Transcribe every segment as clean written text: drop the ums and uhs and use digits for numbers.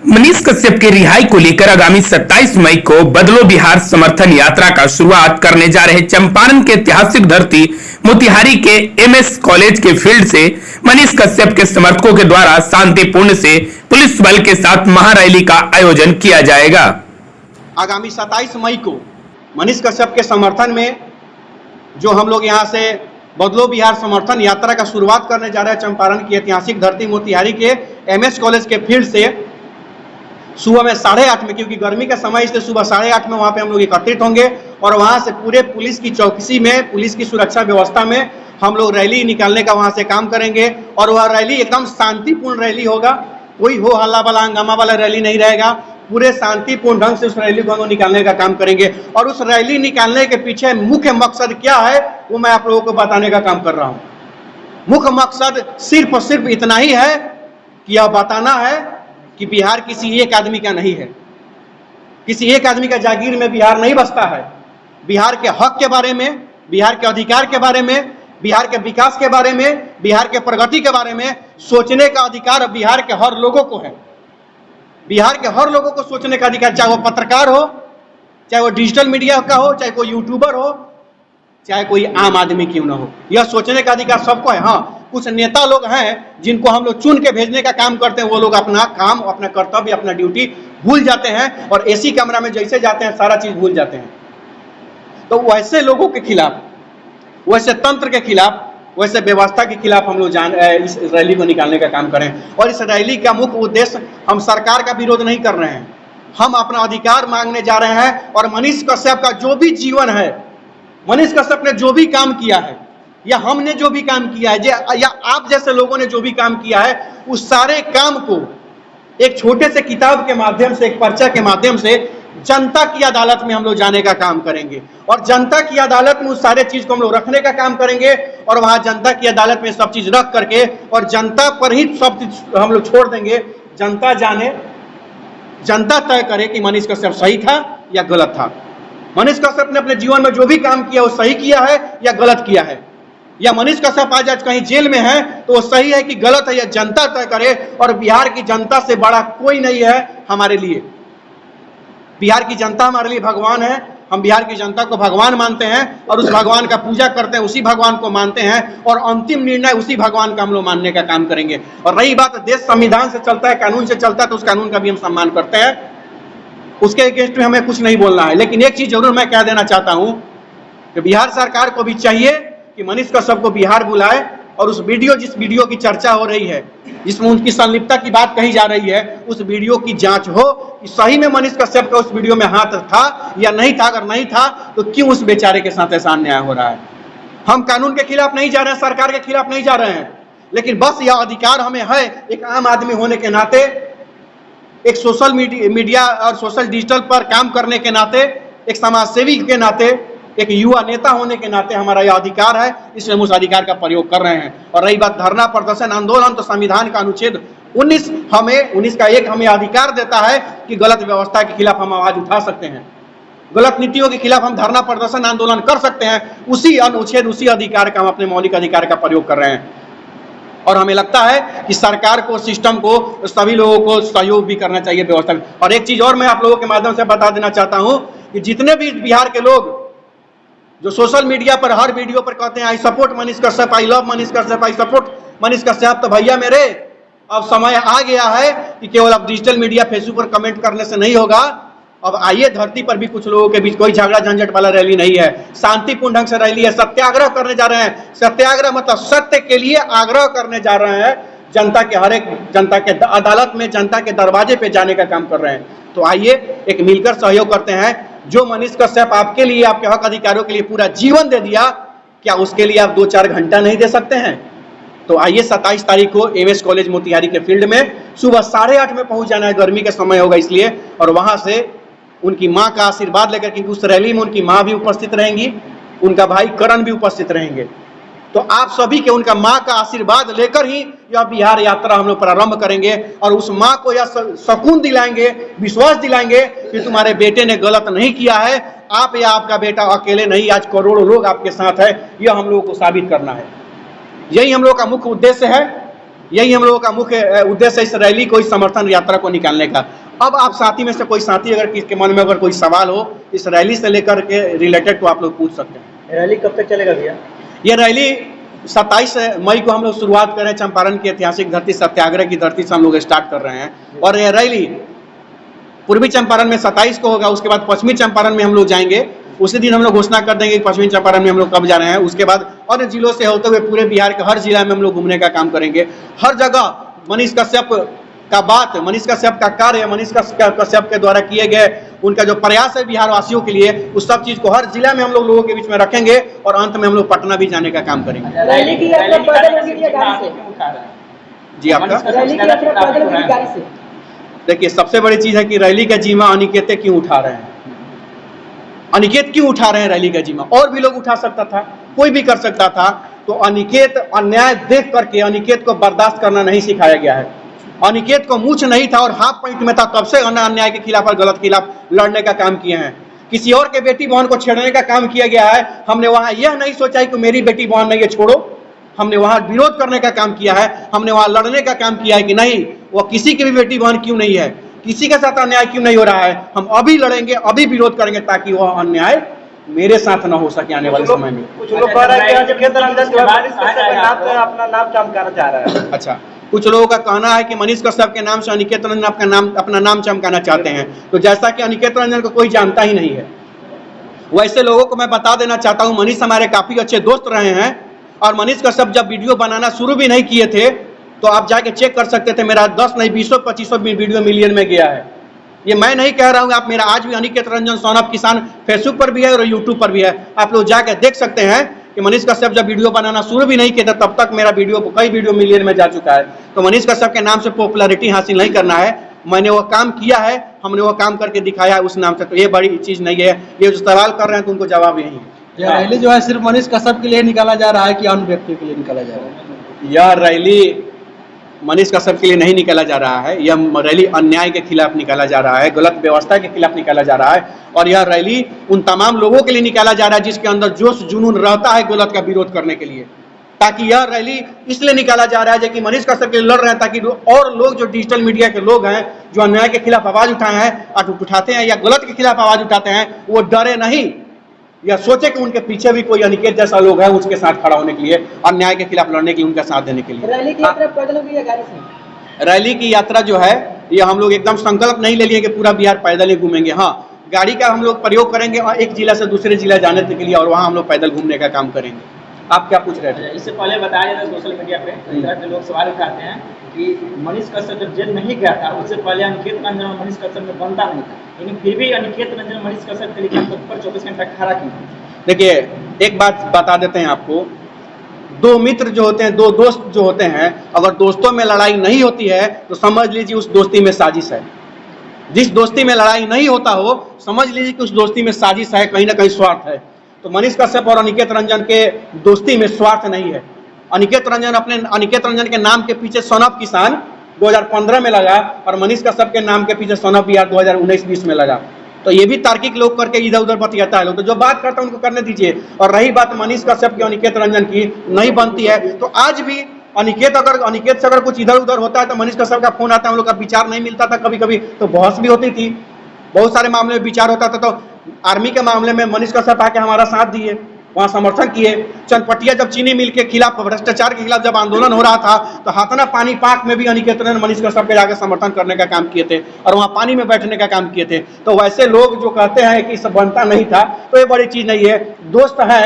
मनीष कश्यप की रिहाई को लेकर आगामी 27 मई को बदलो बिहार समर्थन यात्रा का शुरुआत करने जा रहे चंपारण के ऐतिहासिक धरती मोतिहारी के एमएस कॉलेज के फील्ड से मनीष कश्यप के समर्थकों के द्वारा शांतिपूर्ण से पुलिस बल के साथ महारैली का आयोजन किया जाएगा। आगामी 27 मई को मनीष कश्यप के समर्थन में जो हम लोग यहाँ से बदलो बिहार समर्थन यात्रा का शुरुआत करने जा रहे हैं चंपारण की ऐतिहासिक धरती मोतिहारी के एमएस कॉलेज के फील्ड से सुबह में 8:30 में, क्योंकि गर्मी का समय इसलिए सुबह 8:30 में वहाँ पे हम लोग एकत्रित होंगे और वहाँ से पूरे पुलिस की चौकसी में, पुलिस की सुरक्षा व्यवस्था में हम लोग रैली निकालने का वहाँ से काम करेंगे। और वह रैली एकदम शांतिपूर्ण रैली होगा, कोई हो हल्ला वाला हंगामा वाला रैली नहीं रहेगा। पूरे शांतिपूर्ण ढंग से उस रैली को हम लोग निकालने का काम करेंगे। और उस रैली निकालने के पीछे मुख्य मकसद क्या है वो मैं आप लोगों को बताने का काम कर रहा हूँ। मुख्य मकसद सिर्फ और सिर्फ इतना ही है कि यह बताना है कि बिहार किसी एक आदमी का नहीं है, किसी एक आदमी का जागीर में बिहार नहीं बसता है। बिहार के हक के बारे में, बिहार के अधिकार के बारे में, बिहार के विकास के बारे में, बिहार के प्रगति के बारे में सोचने का अधिकार बिहार के हर लोगों को है। बिहार के हर लोगों को सोचने का अधिकार, चाहे वो पत्रकार हो, चाहे वो डिजिटल मीडिया का हो, चाहे कोई यूट्यूबर हो, चाहे कोई आम आदमी क्यों ना हो, यह सोचने का अधिकार सबको है। हाँ, कुछ नेता लोग हैं जिनको हम लोग चुन के भेजने का काम करते हैं, वो लोग अपना काम, अपना कर्तव्य, अपना ड्यूटी भूल जाते हैं और एसी कमरा में जैसे जाते हैं सारा चीज भूल जाते हैं। तो वैसे लोगों के खिलाफ, वैसे तंत्र के खिलाफ, वैसे व्यवस्था के खिलाफ हम लोग इस रैली को निकालने का काम करें। और इस रैली का मुख्य उद्देश्य, हम सरकार का विरोध नहीं कर रहे हैं, हम अपना अधिकार मांगने जा रहे हैं। और मनीष कश्यप का जो भी जीवन है, मनीष कश्यप ने जो भी काम किया है या हमने जो भी काम किया है या आप जैसे लोगों ने जो भी काम किया है, उस सारे काम को एक छोटे से किताब के माध्यम से, एक पर्चा के माध्यम से जनता की अदालत में हम लोग जाने का काम करेंगे। और जनता की अदालत में उस सारे चीज को हम लोग रखने का काम करेंगे और वहां जनता की अदालत में सब चीज रख करके और जनता पर ही सब चीज हम लोग छोड़ देंगे। जनता जाने, जनता तय करे कि मनीष कश्यप सही था या गलत था। मनीष कश्यप ने अपने जीवन में जो भी काम किया वो सही किया है या गलत किया है, या मनीष कश्यप आज कहीं जेल में है तो वो सही है कि गलत है, या जनता तय करे। और बिहार की जनता से बड़ा कोई नहीं है हमारे लिए। बिहार की जनता हमारे लिए भगवान है। हम बिहार की जनता को भगवान मानते हैं और उस भगवान का पूजा करते हैं, उसी भगवान को मानते हैं और अंतिम निर्णय उसी भगवान का हम लोग मानने का काम करेंगे। और रही बात, देश संविधान से चलता है, कानून से चलता है, तो उस कानून का भी हम सम्मान करते हैं, उसके अगेंस्ट में हमें कुछ नहीं बोलना है। लेकिन एक चीज जरूर मैं कह देना चाहता हूं कि बिहार सरकार को भी चाहिए कि मनीष कश्यप को बिहार बुलाए और उस वीडियो, जिस वीडियो की चर्चा हो रही है, जिसमें उनकी संलिप्तता की बात कही जा रही है, उस वीडियो की जांच हो कि सही में मनीष कश्यप का उस वीडियो में हाथ था या नहीं था। अगर नहीं था तो क्यों उस बेचारे के साथ ऐसा अन्याय हो रहा है। हम कानून के खिलाफ नहीं जा रहे हैं, सरकार के खिलाफ नहीं जा रहे हैं, लेकिन बस यह अधिकार हमें है एक आम आदमी होने के नाते, एक सोशल मीडिया और सोशल डिजिटल पर काम करने के नाते, एक समाज सेवी के नाते, एक युवा नेता होने के नाते हमारा यह अधिकार है, इसलिए हम उस अधिकार का प्रयोग कर रहे हैं। और रही बात धरना, प्रदर्शन, आंदोलन, तो संविधान का अनुच्छेद 19 का 1 हमें अधिकार देता है कि गलत व्यवस्था के खिलाफ हम आवाज उठा सकते हैं, गलत नीतियों के खिलाफ हम धरना, प्रदर्शन, आंदोलन कर सकते हैं। उसी अनुच्छेद, उसी अधिकार का हम अपने मौलिक अधिकार का प्रयोग कर रहे हैं। और हमें लगता है कि सरकार को, सिस्टम को, सभी लोगों को सहयोग भी करना चाहिए व्यवस्था में। और एक चीज और मैं आप लोगों के माध्यम से बता देना चाहता हूं कि जितने भी बिहार के लोग जो सोशल मीडिया पर हर वीडियो पर कहते हैं I support Manish Kashyap, I love Manish Kashyap, I support Manish Kashyap, तो भैया मेरे, अब समय आ गया है कि केवल अब डिजिटल मीडिया, फेसबुक पर कमेंट करने से नहीं होगा। अब आइए धरती पर भी कुछ लोगों के बीच कोई झगड़ा झंझट वाला रैली नहीं है, शांतिपूर्ण ढंग से रैली है। सत्याग्रह करने जा रहे हैं, सत्याग्रह मतलब सत्य के लिए आग्रह करने जा रहे हैं। जनता के हर एक, जनता के अदालत में, जनता के दरवाजे पे जाने का काम कर रहे हैं। तो आइए एक मिलकर सहयोग करते हैं। जो मनीष कश्यप आपके लिए, आपके हक अधिकारों के लिए पूरा जीवन दे दिया, क्या उसके लिए आप 2-4 घंटा नहीं दे सकते हैं? तो आइए 27 तारीख को एमएस कॉलेज मोतिहारी के फील्ड में सुबह 8:30 में पहुंच जाना है, गर्मी का समय होगा इसलिए। और वहां से उनकी मां का आशीर्वाद लेकर, क्योंकि उस रैली में उनकी मां भी उपस्थित रहेंगी, उनका भाई करण भी उपस्थित रहेंगे। तो आप सभी के, उनका मां का आशीर्वाद लेकर ही यह बिहार यात्रा हम लोग प्रारंभ करेंगे। और उस मां को यह सुकून दिलाएंगे, विश्वास दिलाएंगे कि तुम्हारे बेटे ने गलत नहीं किया है, आप या आपका बेटा अकेले नहीं, आज करोड़ों लोग आपके साथ है। यह हम लोगों को साबित करना है। यही हम लोग का मुख्य उद्देश्य है। यही हम लोगों का मुख्य उद्देश्य है इस रैली को, इस समर्थन यात्रा को निकालने का। अब आप साथी में से कोई साथी अगर किसके मन में अगर कोई सवाल हो इस रैली से लेकर के रिलेटेड तो आप लोग पूछ सकते हैं। रैली कब तक चलेगा भैया? ये रैली 27 मई को हम लोग शुरुआत कर रहे हैं। चंपारण की ऐतिहासिक धरती सत्याग्रह की धरती से हम लोग स्टार्ट कर रहे हैं और ये रैली पूर्वी चंपारण में 27 को होगा। उसके बाद पश्चिमी चंपारण में हम लोग जाएंगे। उसी दिन हम लोग घोषणा कर देंगे कि पश्चिमी चंपारण में हम लोग कब जा रहे हैं। उसके बाद अन्य जिलों से होते हुए पूरे बिहार के हर जिला में हम लोग घूमने का काम करेंगे। हर जगह मनीष कश्यप का बात, मनीष कश्यप का कार्य, मनीष कश्यप के द्वारा किए गए उनका जो प्रयास है बिहार वासियों के लिए, उस सब चीज को हर जिला में हम लोग लोगों के बीच में रखेंगे और अंत में हम लोग पटना भी जाने का काम करेंगे। रैली की यात्रा पैदल होगी या गाड़ी से? जी आपका रैली की यात्रा पैदल होगी या गाड़ी से? देखिए, सबसे बड़ी चीज है कि रैली का जिम्मा अनिकेत क्यों उठा रहे हैं। अनिकेत क्यों उठा रहे हैं रैली का जिम्मा? और भी लोग उठा सकता था, कोई भी कर सकता था। तो अनिकेत अन्याय देख करके अनिकेत को बर्दाश्त करना नहीं सिखाया गया है। अनिकेत को मूछ नहीं था और हाफ पैंट में था, तब से अन्याय के खिलाफ और गलत के खिलाफ लड़ने का काम किए हैं। किसी और के बेटी बहन को छेड़ने का काम किया गया है। हमने वहां यह नहीं सोचा कि मेरी बेटी बहन नहीं है छोड़ो। हमने वहां विरोध करने का काम किया है, हमने वहां लड़ने का काम किया है कि नहीं वो किसी की भी बेटी बहन क्यों नहीं है, किसी के साथ अन्याय क्यों नहीं हो रहा है। हम अभी लड़ेंगे, अभी विरोध करेंगे ताकि वह अन्याय मेरे साथ न हो सके आने वाले समय में। कुछ लोग कह रहे हैं कि अनिकेत रंजन जो है मनीष कश्यप के नाम पे अपना नाम चमकाना चाह रहा है। अच्छा, कुछ लोगों का कहना है कि मनीष कश्यप के नाम से अनिकेत रंजन अपना नाम चमकाना चाहते हैं। तो जैसा कि अनिकेत रंजन को कोई जानता ही नहीं है, वैसे लोगों को मैं बता देना चाहता हूं मनीष हमारे काफी अच्छे दोस्त रहे हैं। और मनीष कश्यप जब वीडियो बनाना शुरू भी नहीं किए थे तो आप जाके चेक कर सकते थे, मेरा 10 नहीं 20-25 वीडियो मिलियन में गया है। ये मैं नहीं कह रहा हूँ, आप मेरा आज भी अनिकेत रंजन सन ऑफ किसान फेसबुक पर भी है और यूट्यूब पर भी है। आप लोग जाके देख सकते हैं कि मनीष कश्यप जब वीडियो बनाना शुरू भी नहीं किया था तब तक मेरा कई वीडियो मिलियन में जा चुका है। तो मनीष कश्यप के नाम से पॉपुलैरिटी हासिल नहीं करना है, मैंने वो काम किया है, हमने वो काम करके दिखाया है उस नाम से। तो ये बड़ी चीज नहीं है। ये जो सवाल कर रहे हैं तो उनको जवाब यही है। यह रैली जो है सिर्फ मनीष कश्यप के लिए निकाला जा रहा है कि अन्य व्यक्तियों के लिए निकाला जा रहा है? यह रैली मनीष कश्यप के लिए नहीं निकाला जा रहा है। यह रैली अन्याय के खिलाफ निकाला जा रहा है, गलत व्यवस्था के खिलाफ निकाला जा रहा है। और यह रैली उन तमाम लोगों के लिए निकाला जा रहा है जिसके अंदर जोश जुनून रहता है गलत का विरोध करने के लिए। ताकि यह रैली इसलिए निकाला जा रहा है कि मनीष कश्यप के लिए लड़ रहे हैं, ताकि और लोग जो डिजिटल मीडिया के लोग हैं जो अन्याय के खिलाफ आवाज उठाए हैं उठाते हैं या गलत के खिलाफ आवाज उठाते हैं, वो डरे नहीं या सोचे कि उनके पीछे भी कोई अनिकेत जैसा लोग है उसके साथ खड़ा होने के लिए, अन्याय के खिलाफ लड़ने के लिए, उनका साथ देने के लिए। रैली की यात्रा पैदल होगी या गाड़ी से? रैली की यात्रा जो है ये हम लोग एकदम संकल्प नहीं ले लिए कि पूरा बिहार पैदल ही घूमेंगे। हाँ, गाड़ी का हम लोग प्रयोग करेंगे और एक जिला से दूसरे जिला जाने के लिए और वहाँ हम लोग पैदल घूमने का काम करेंगे। आप क्या पूछ रहे थे? इससे पहले बताया जाता है सोशल मीडिया पे कई तरह के लोग सवाल उठाते हैं कि मनीष कश्यप जब जेल नहीं गया था उससे पहले अनिकेत रंजन और मनीष कश्यप में बनता नहीं था, लेकिन फिर भी अनिकेत रंजन मनीष कश्यप के लिए तत्पर 24 घंटा खड़ा क्यों? देखिए, एक बात बता देते हैं आपको, दो मित्र जो होते हैं, दो दोस्त जो होते हैं, अगर दोस्तों में लड़ाई नहीं होती है तो समझ लीजिए उस दोस्ती में साजिश है। जिस दोस्ती में लड़ाई नहीं होता हो समझ लीजिए कि उस दोस्ती में साजिश है, कहीं ना कहीं स्वार्थ है। तो मनीष कश्यप और अनिकेत रंजन के दोस्ती में स्वार्थ नहीं है। अनिकेत रंजन के नाम के पीछे सन ऑफ किसान 2015 में लगा और मनीष कश्यप के नाम के पीछे सन ऑफ बिहार 2019-20 में लगा। तो ये भी तार्किक लोग करके इधर उधर बतियाता है लोग, तो जो बात करता है उनको करने दीजिए। और रही बात मनीष कश्यप की अनिकेत रंजन की नहीं बनती है तो आज भी अनिकेत से अगर कुछ इधर उधर होता है तो मनीष कश्यप का फोन आता है, हम लोग का विचार नहीं मिलता था, कभी कभी तो बहस भी होती थी, बहुत सारे मामले में विचार होता था। तो आर्मी के मामले में मनीष कश्यप आके हमारा साथ दिए, वहाँ समर्थन किए। चनपटिया जब चीनी मिल के खिलाफ भ्रष्टाचार के खिलाफ जब आंदोलन हो रहा था तो हाथना पानी पाक में भी अनिकेत रंजन मनीष कश्यप के जाकर समर्थन करने का काम किए थे और वहाँ पानी में बैठने का काम किए थे। तो वैसे लोग जो कहते हैं कि सब बनता नहीं था तो ये बड़ी चीज नहीं है। दोस्त है,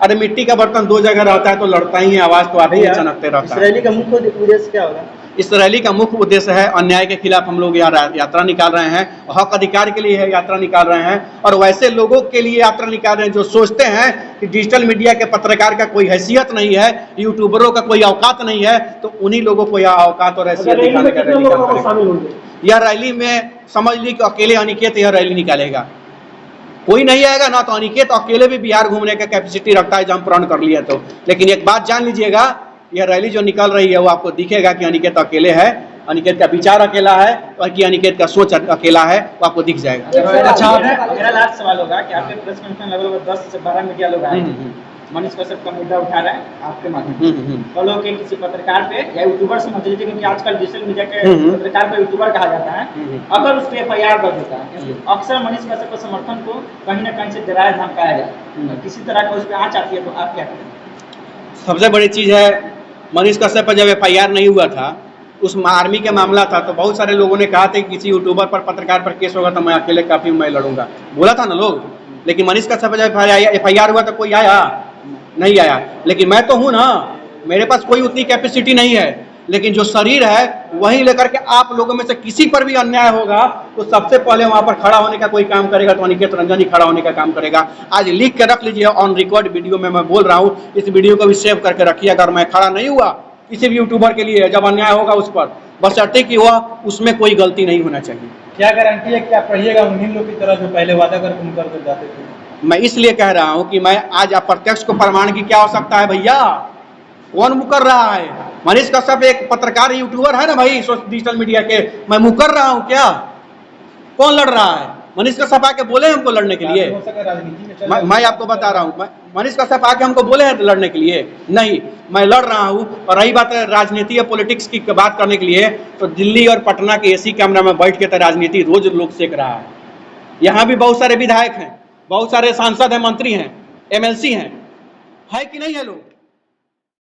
अरे मिट्टी का बर्तन दो जगह रहता है तो लड़ता ही है, आवाज तो आते ही चनकते रहता है। इस रैली का मुख्य उद्देश्य क्या होगा? इस रैली का मुख्य उद्देश्य है अन्याय के खिलाफ हम लोग यात्रा निकाल रहे हैं, हक अधिकार के लिए है यात्रा निकाल रहे हैं। और वैसे लोगों के लिए यात्रा निकाल रहे हैं जो सोचते हैं कि डिजिटल मीडिया के पत्रकार का कोई हैसियत नहीं है, यूट्यूबरों का कोई औकात नहीं है, तो उन्हीं लोगों को यह औकात और हैसियत दिखाने का रैली। यह रैली में समझ ली कि अकेले अनिकेत यह रैली निकालेगा, कोई नहीं आएगा ना। तो अनिकेत अकेले भी बिहार घूमने का कैपेसिटी रखता है जब हम प्रण कर लिए तो। लेकिन एक बात जान लीजिएगा, यह रैली जो निकल रही है वो आपको दिखेगा कि अनिकेत अकेले है, अनिकेत का विचार अकेला है और कि अनिकेत का सोच अकेला है, वो आपको दिख जाएगा। अच्छा, मेरा लास्ट सवाल होगा कि आपके प्रेस कॉन्फ्रेंस लगभग 10 से 12 मीडिया लोग आए, मनीष कश्यप का मुद्दा उठा रहे हैं आपके माध्यम से। कल हो के किसी पत्रकार पे या यूट्यूबर समझ लीजिए, क्योंकि आजकल डिजिटल मीडिया के पत्रकार को यूट्यूबर कहा जाता है, अगर उस पर FIR दर्ज होता है, अक्सर मनीष कश्यप के समर्थन को कहीं ना कहीं से डराया धमकाया जाए, किसी तरह का उस पर आँच आती है, तो आप क्या करें? सबसे बड़ी चीज़ है, मनीष कश्यप पर जब FIR नहीं हुआ था, उस आर्मी का मामला था, तो बहुत सारे लोगों ने कहा था कि किसी यूट्यूबर पर, पत्रकार पर केस होगा तो मैं अकेले काफ़ी मैं लड़ूंगा, बोला था ना लोग। लेकिन मनीष कश्यप पर जब FIR हुआ तो कोई आया नहीं आया। लेकिन मैं तो हूँ ना, मेरे पास कोई उतनी कैपेसिटी नहीं है, लेकिन जो शरीर है वही लेकर के आप लोगों में से किसी पर भी अन्याय होगा तो सबसे पहले वहां पर खड़ा होने का कोई काम करेगा तो अनिकेत रंजन ही खड़ा होने का काम करेगा। आज लिख के रख लीजिए, ऑन रिकॉर्ड वीडियो में मैं बोल रहा हूँ, इस वीडियो को भी सेव करके रखिए। अगर मैं खड़ा नहीं हुआ किसी भी यूट्यूबर के लिए, जब अन्याय होगा उस पर, बशर्ते कि हुआ उसमें कोई गलती नहीं होना चाहिए। क्या गारंटी है कि आप रहिएगा उन्हीं लोग की तरह जो पहले वादा करके मुकर कर जाते थे? मैं इसलिए कह रहा हूं कि मैं आज अप्रत्यक्ष को प्रमाण की क्या आवश्यकता है भैया? कौन मुकर रहा है? मनीष कश्यप एक पत्रकार यूट्यूबर है ना भाई, डिजिटल मीडिया के। मैं मुकर रहा हूं क्या? कौन लड़ रहा है? मनीष कश्यप आके बोले हमको लड़ने के लिए? मैं आपको बता रहा हूँ, मनीष कश्यप आके हमको बोले हैं लड़ने के लिए? नहीं, मैं लड़ रहा हूँ। और रही बात है राजनीति या पॉलिटिक्स की बात करने के लिए, तो दिल्ली और पटना के AC कैमरा में बैठ के तो राजनीति रोज लोग सेक रहा है। यहाँ भी बहुत सारे विधायक हैं, बहुत सारे सांसद हैं, मंत्री हैं, MLC हैं, है कि नहीं है लोग?